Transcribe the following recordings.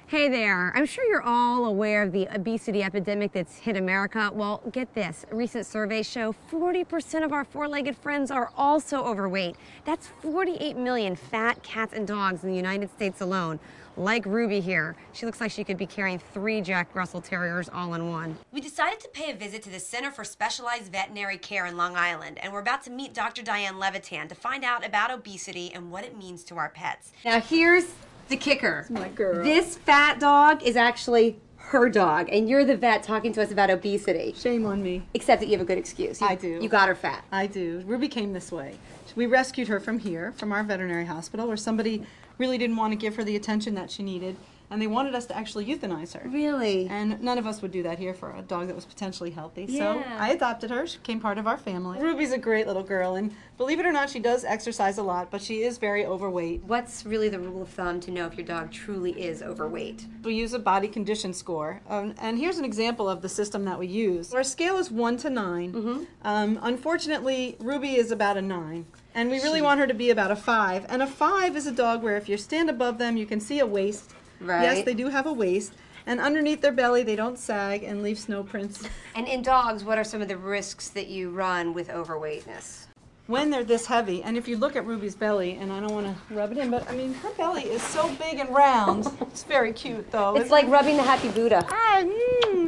Hey there. I'm sure you're all aware of the obesity epidemic that's hit America. Well, get this. Recent surveys show 40% of our four-legged friends are also overweight. That's 48 million fat cats and dogs in the United States alone. Like Ruby here. She looks like she could be carrying 3 Jack Russell Terriers all in one. We decided to pay a visit to the Center for Specialized Veterinary Care in Long Island, and we're about to meet Dr. Diane Levitan to find out about obesity and what it means to our pets. Now here's the kicker. My girl. This fat dog is actually her dog, and you're the vet talking to us about obesity. Shame on me. Except that you have a good excuse. I do. You got her fat. I do. Ruby came this way. We rescued her from here, from our veterinary hospital, where somebody really didn't want to give her the attention that she needed, and they wanted us to actually euthanize her. Really? And none of us would do that here for a dog that was potentially healthy. Yeah. So I adopted her. She became part of our family. Ruby's a great little girl, and believe it or not, she does exercise a lot, but she is very overweight. What's really the rule of thumb to know if your dog truly is overweight? We use a body condition score, and here's an example of the system that we use. Our scale is 1 to 9. Unfortunately, Ruby is about a 9. And we really want her to be about a 5. And a 5 is a dog where if you stand above them, you can see a waist. Right. Yes, they do have a waist. And underneath their belly, they don't sag and leave snow prints. And in dogs, what are some of the risks that you run with overweightness? When they're this heavy, and if you look at Ruby's belly, and I don't want to rub it in, but I mean, her belly is so big and round. It's very cute, though. It's like rubbing the happy Buddha.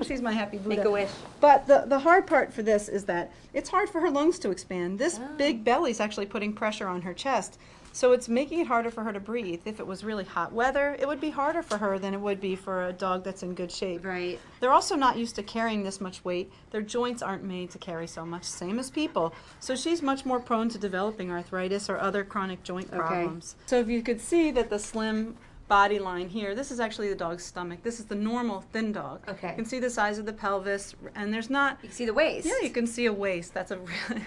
She's my happy Buddha. Make a wish. But the hard part for this is that it's hard for her lungs to expand. This big belly is actually putting pressure on her chest. So it's making it harder for her to breathe. If it was really hot weather, it would be harder for her than it would be for a dog that's in good shape. Right. They're also not used to carrying this much weight. Their joints aren't made to carry so much, same as people. So she's much more prone to developing arthritis or other chronic joint problems. So if you could see that the slim body line here, this is actually the dog's stomach. This is the normal thin dog. Okay. You can see the size of the pelvis, and there's not... You can see the waist. Yeah, you can see a waist. That's a really...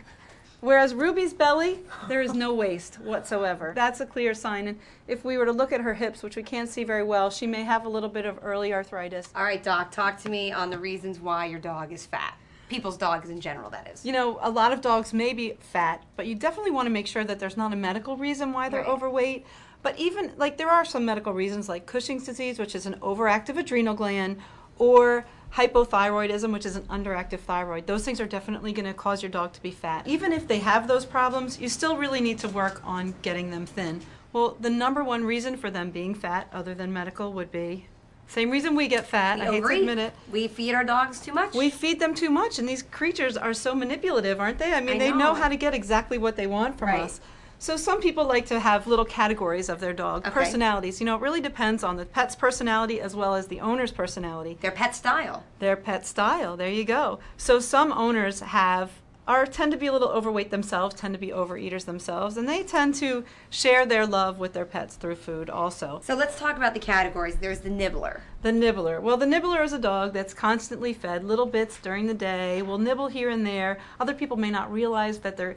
Whereas Ruby's belly, there is no waist whatsoever. That's a clear sign. And if we were to look at her hips, which we can't see very well, she may have a little bit of early arthritis. All right, Doc, talk to me on the reasons why your dog is fat. People's dogs in general, that is. You know, a lot of dogs may be fat, but you definitely want to make sure that there's not a medical reason why they're overweight. But even, like, there are some medical reasons, like Cushing's disease, which is an overactive adrenal gland, or hypothyroidism, which is an underactive thyroid. Those things are definitely going to cause your dog to be fat. Even if they have those problems, you still really need to work on getting them thin. Well, the #1 reason for them being fat, other than medical, would be same reason we get fat. I hate to admit it. We feed our dogs too much. We feed them too much, and these creatures are so manipulative, aren't they? I mean, they know how to get exactly what they want from us. So some people like to have little categories of their dog, personalities. You know, it really depends on the pet's personality as well as the owner's personality. Their pet style. Their pet style, there you go. So some owners tend to be a little overweight themselves, tend to be overeaters themselves, and they tend to share their love with their pets through food also. So let's talk about the categories. There's the nibbler. The nibbler. Well, the nibbler is a dog that's constantly fed little bits during the day, will nibble here and there. Other people may not realize that they're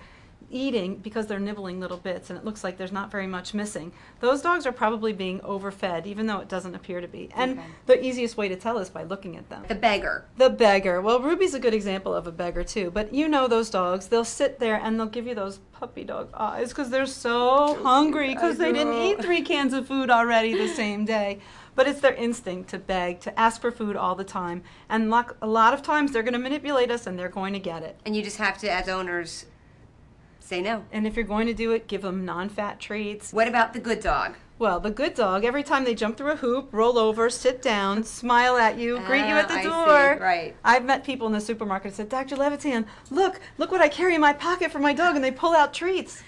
eating because they're nibbling little bits and it looks like there's not very much missing. Those dogs are probably being overfed, even though it doesn't appear to be. And the easiest way to tell is by looking at them. The beggar. The beggar. Well, Ruby's a good example of a beggar too, but you know those dogs, they'll sit there and they'll give you those puppy dog eyes because they're so hungry because they didn't eat 3 cans of food already the same day. But it's their instinct to beg, to ask for food all the time. And a lot of times they're going to manipulate us and they're going to get it. And you just have to, as owners, say no. And if you're going to do it, give them non-fat treats. What about the good dog? Well, the good dog, every time they jump through a hoop, roll over, sit down, smile at you, greet you at the door. See. Right. I've met people in the supermarket who said, Dr. Levitan, look what I carry in my pocket for my dog, and they pull out treats.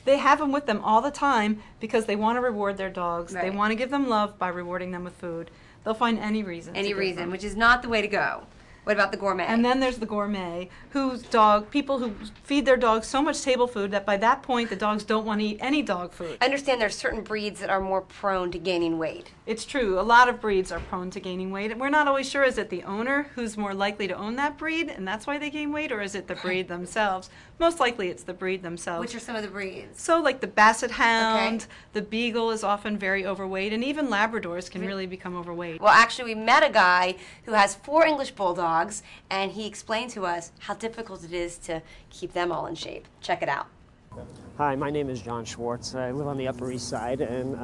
They have them with them all the time because they want to reward their dogs. They want to give them love by rewarding them with food. They'll find any reason. Any reason, which is not the way to go. What about the gourmet? And then there's the gourmet, people who feed their dogs so much table food that by that point the dogs don't want to eat any dog food. I understand there's certain breeds that are more prone to gaining weight. It's true. A lot of breeds are prone to gaining weight. And we're not always sure, is it the owner who's more likely to own that breed and that's why they gain weight, or is it the breed themselves? Most likely it's the breed themselves. Which are some of the breeds? So like the Basset Hound, the Beagle is often very overweight, and even Labradors can really become overweight. Well, actually we met a guy who has 4 English Bulldogs, and he explained to us how difficult it is to keep them all in shape. Check it out. Hi, my name is John Schwartz. I live on the Upper East Side, and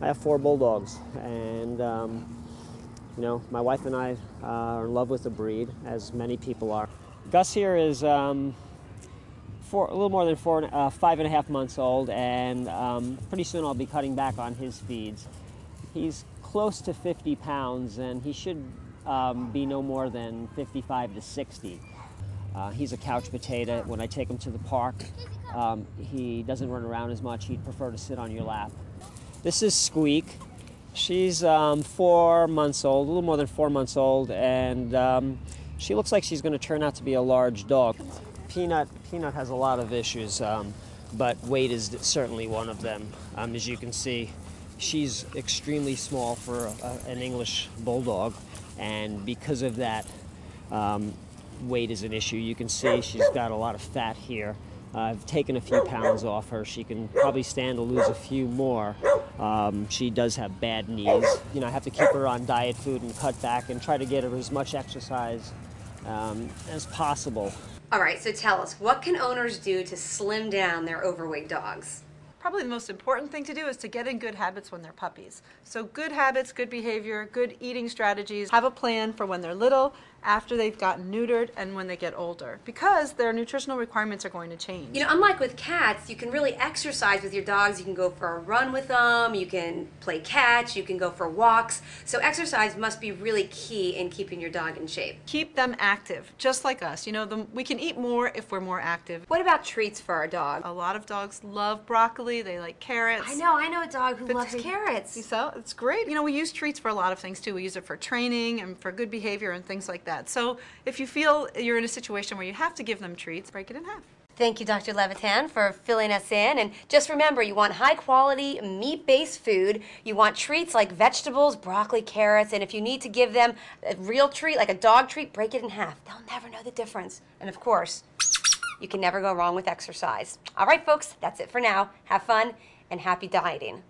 I have 4 bulldogs, and you know, my wife and I are in love with the breed, as many people are. Gus here is a little more than 5.5 months old, and pretty soon I'll be cutting back on his feeds. He's close to 50 pounds, and he should be no more than 55 to 60. He's a couch potato. When I take him to the park, he doesn't run around as much. He'd prefer to sit on your lap. This is Squeak. She's 4 months old, a little more than 4 months old, and she looks like she's going to turn out to be a large dog. Peanut has a lot of issues, but weight is certainly one of them. As you can see, she's extremely small for an English bulldog, and because of that, weight is an issue. You can see she's got a lot of fat here. I've taken a few pounds off her. She can probably stand to lose a few more. She does have bad knees. You know, I have to keep her on diet food and cut back and try to get her as much exercise as possible. All right, so tell us, what can owners do to slim down their overweight dogs? Probably the most important thing to do is to get in good habits when they're puppies. So good habits, good behavior, good eating strategies. Have a plan for when they're little, after they've gotten neutered, and when they get older, because their nutritional requirements are going to change. You know, unlike with cats, you can really exercise with your dogs. You can go for a run with them, you can play catch, you can go for walks. So exercise must be really key in keeping your dog in shape. Keep them active, just like us. You know, we can eat more if we're more active. What about treats for our dog? A lot of dogs love broccoli, they like carrots. I know a dog who loves carrots. So it's great. You know, we use treats for a lot of things too. We use it for training and for good behavior and things like that. So if you feel you're in a situation where you have to give them treats, break it in half. Thank you, Dr. Levitan, for filling us in. And just remember, you want high-quality, meat-based food. You want treats like vegetables, broccoli, carrots. And if you need to give them a real treat, like a dog treat, break it in half. They'll never know the difference. And of course, you can never go wrong with exercise. All right, folks, that's it for now. Have fun and happy dieting.